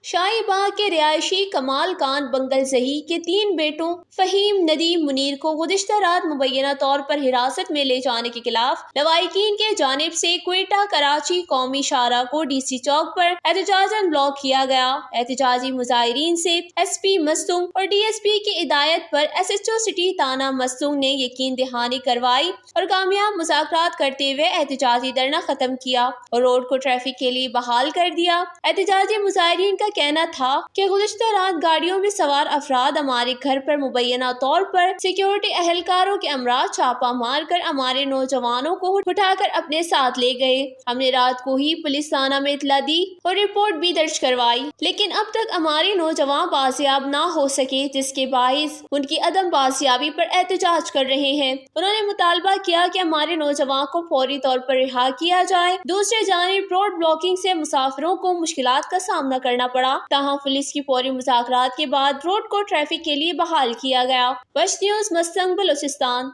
شاہی باغ کے رہائشی کمال خان بنگل زہی کے 3 بیٹوں فہیم، ندیم، منیر کو گزشتہ رات مبینہ طور پر حراست میں لے جانے کے خلاف لواحقین کی جانب سے کوئٹہ کراچی قومی شاہراہ کو ڈی سی چوک پر احتجاجاً بلاک کیا گیا۔ احتجاجی مظاہرین سے ایس پی مستونگ اور ڈی ایس پی کی ہدایت پر ایس ایچ او سٹی تھانہ مستونگ نے یقین دہانی کروائی اور کامیاب مذاکرات کرتے ہوئے احتجاجی دھرنا ختم کیا اور روڈ کو ٹریفک کے لیے بحال کر دیا۔ احتجاجی مظاہرین کا کہنا تھا کہ گزشتہ رات گاڑیوں میں سوار افراد ہمارے گھر پر مبینہ طور پر سیکیورٹی اہلکاروں کے ہمراہ چھاپہ مار کر ہمارے نوجوانوں کو اٹھا کر اپنے ساتھ لے گئے۔ ہم نے رات کو ہی پولیس تھانہ میں اطلاع دی اور رپورٹ بھی درج کروائی، لیکن اب تک ہمارے نوجوان بازیاب نہ ہو سکے، جس کے باعث ان کی عدم بازیابی پر احتجاج کر رہے ہیں۔ انہوں نے مطالبہ کیا کہ ہمارے نوجوان کو فوری طور پر رہا کیا جائے۔ دوسری جانب روڈ بلاکنگ سے مسافروں کو مشکلات کا سامنا کرنا پڑا، تاہم پولیس کی فوری مذاکرات کے بعد روڈ کو ٹریفک کے لیے بحال کیا گیا۔ وش نیوز مستنگ بلوچستان۔